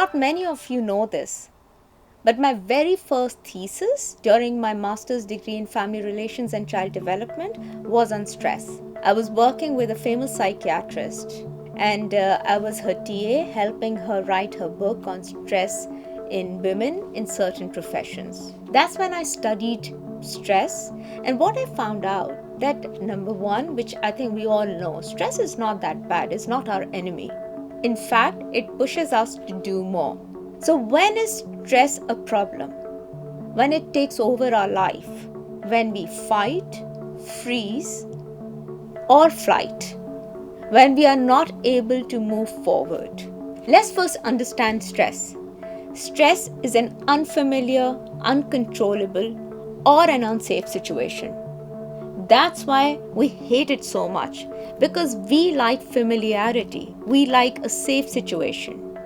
not many of you know this, but my very first thesis during my master's degree in family relations and child development was on stress. I was working with a famous psychiatrist, and I was her TA, helping her write her book on stress in women in certain professions. That's when I studied stress, and what I found out that number one, which I think we all know, stress is not that bad, it's not our enemy. In fact, it pushes us to do more. So when is stress a problem? When it takes over our life, when we fight, freeze, or flight, when we are not able to move forward. Let's first understand stress. Stress is an unfamiliar, uncontrollable, or an unsafe situation. That's why we hate it so much, because we like familiarity, we like a safe situation.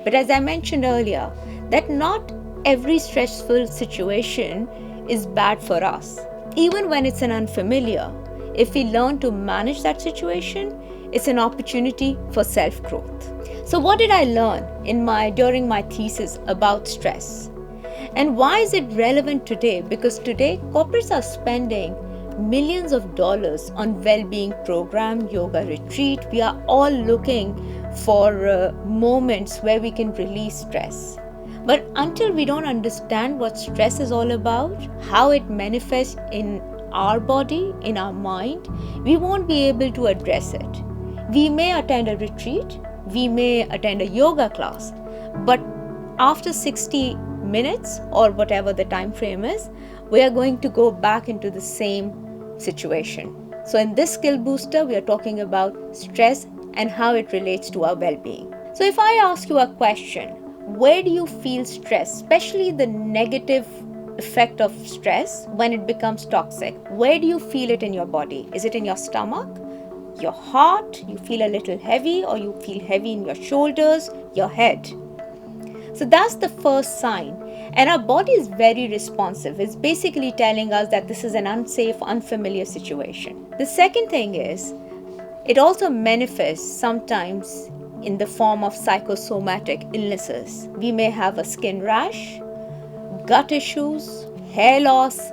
But as I mentioned earlier, that not every stressful situation is bad for us. Even when it's an unfamiliar, if we learn to manage that situation, it's an opportunity for self-growth. So what did I learn during my thesis about stress? And why is it relevant today? Because today corporates are spending millions of dollars on well-being program, yoga retreat. We are all looking for moments where we can release stress. But until we don't understand what stress is all about, how it manifests in our body, in our mind, we won't be able to address it. We may attend a retreat, we may attend a yoga class, but after 60 minutes or whatever the time frame is, we are going to go back into the same situation. So in this skill booster, we are talking about stress and how it relates to our well-being. So if I ask you a question, where do you feel stress, especially the negative effect of stress when it becomes toxic? Where do you feel it in your body? Is it in your stomach, your heart? You feel a little heavy, or you feel heavy in your shoulders, your head? So that's the first sign. And our body is very responsive. It's basically telling us that this is an unsafe, unfamiliar situation. The second thing is, it also manifests sometimes in the form of psychosomatic illnesses. We may have a skin rash, gut issues, hair loss,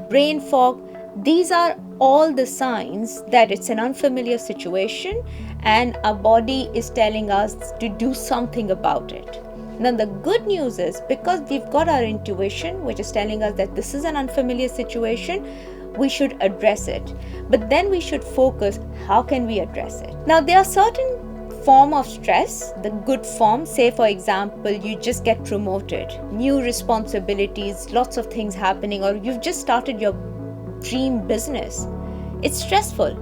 brain fog. These are all the signs that it's an unfamiliar situation and our body is telling us to do something about it. Now the good news is, because we've got our intuition, which is telling us that this is an unfamiliar situation, we should address it. But then we should focus, how can we address it? Now there are certain form of stress, the good form, say for example, you just get promoted, new responsibilities, lots of things happening, or you've just started your dream business. It's stressful,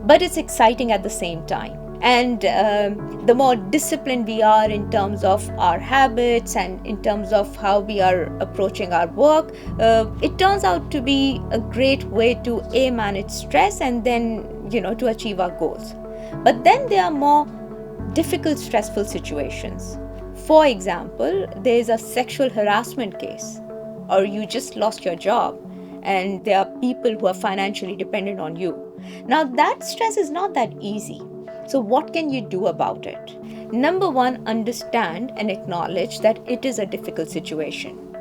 but it's exciting at the same time. And the more disciplined we are in terms of our habits and in terms of how we are approaching our work, it turns out to be a great way to manage stress and then, to achieve our goals. But then there are more difficult, stressful situations. For example, there is a sexual harassment case, or you just lost your job and there are people who are financially dependent on you. Now that stress is not that easy. So what can you do about it? Number one, understand and acknowledge that it is a difficult situation.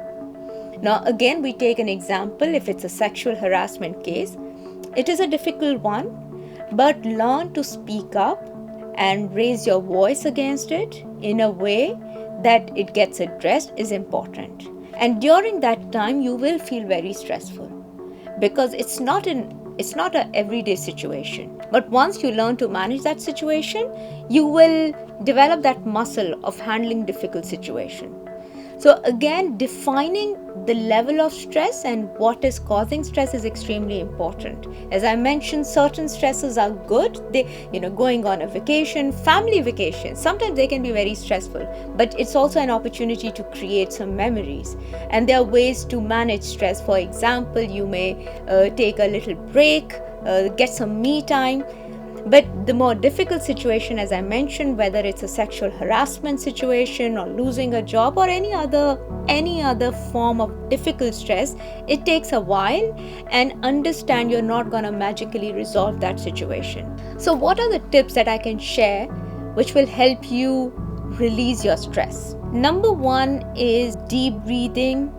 Now again, we take an example. If it's a sexual harassment case, it is a difficult one, but learn to speak up and raise your voice against it in a way that it gets addressed is important. And during that time, you will feel very stressful because it's not an everyday situation. But once you learn to manage that situation, you will develop that muscle of handling difficult situations. So again, defining the level of stress and what is causing stress is extremely important. As I mentioned, certain stresses are good. Going on a vacation, family vacation, sometimes they can be very stressful, but it's also an opportunity to create some memories. And there are ways to manage stress. For example, you may take a little break, get some me time. But the more difficult situation, as I mentioned, whether it's a sexual harassment situation or losing a job or any other form of difficult stress, it takes a while, and understand you're not going to magically resolve that situation. So what are the tips that I can share which will help you release your stress? Number one is deep breathing,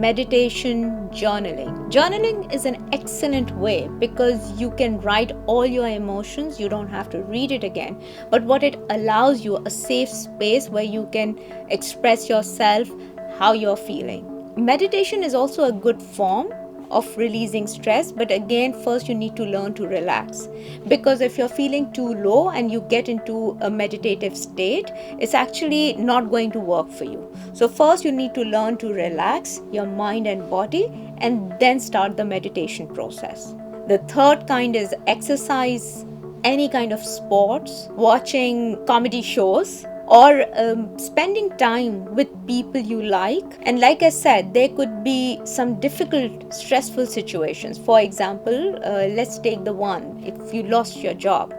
meditation, journaling. Journaling is an excellent way because you can write all your emotions. You don't have to read it again. But what it allows you, a safe space where you can express yourself, how you're feeling. Meditation is also a good form of releasing stress, but again, first you need to learn to relax, because if you're feeling too low and you get into a meditative state, it's actually not going to work for you. So first you need to learn to relax your mind and body and then start the meditation process. The third kind is exercise, any kind of sports, watching comedy shows, or spending time with people you like. And like I said, there could be some difficult, stressful situations. For example, let's take the one, if you lost your job,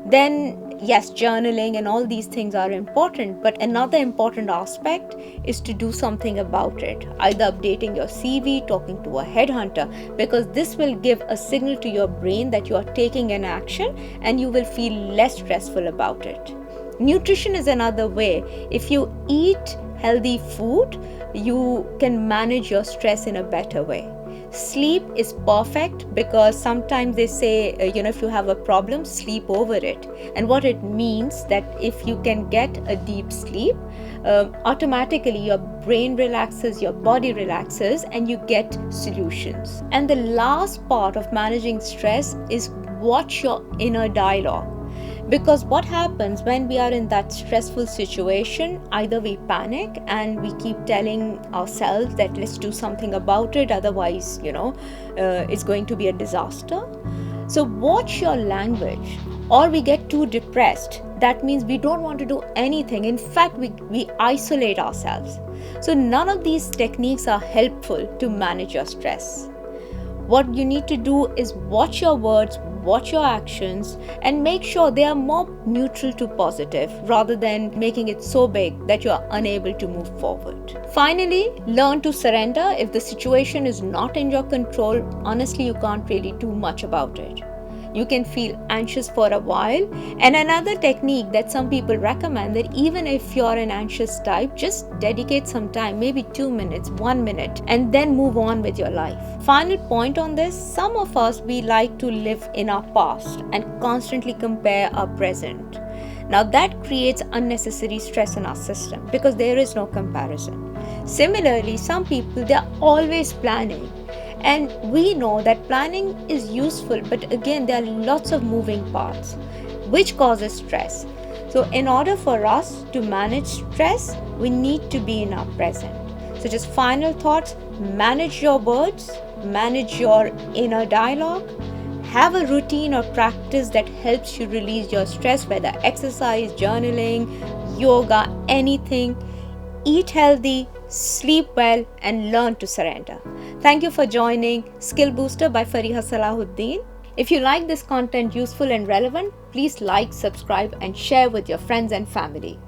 then yes, journaling and all these things are important, but another important aspect is to do something about it, either updating your CV, talking to a headhunter, because this will give a signal to your brain that you are taking an action and you will feel less stressful about it. Nutrition is another way. If you eat healthy food, you can manage your stress in a better way. Sleep is perfect because sometimes they say, if you have a problem, sleep over it. And what it means that if you can get a deep sleep, automatically your brain relaxes, your body relaxes, and you get solutions. And the last part of managing stress is watch your inner dialogue. Because what happens when we are in that stressful situation, either we panic and we keep telling ourselves that let's do something about it, otherwise, it's going to be a disaster. So watch your language. Or we get too depressed. That means we don't want to do anything. In fact, we isolate ourselves. So none of these techniques are helpful to manage your stress. What you need to do is watch your words, watch your actions, and make sure they are more neutral to positive rather than making it so big that you are unable to move forward. Finally, learn to surrender. If the situation is not in your control, honestly, you can't really do much about it. You can feel anxious for a while. And another technique that some people recommend, that even if you're an anxious type, just dedicate some time, maybe 2 minutes, 1 minute, and then move on with your life. Final point on this, some of us, we like to live in our past and constantly compare our present. Now that creates unnecessary stress in our system because there is no comparison. Similarly, some people, they're always planning. And we know that planning is useful, but again, there are lots of moving parts, which causes stress. So in order for us to manage stress, we need to be in our present. So just final thoughts, manage your words, manage your inner dialogue, have a routine or practice that helps you release your stress, whether exercise, journaling, yoga, anything. Eat healthy, sleep well, and learn to surrender. Thank you for joining Skill Booster by Fariha Salahuddin. If you like this content useful and relevant, please like, subscribe, and share with your friends and family.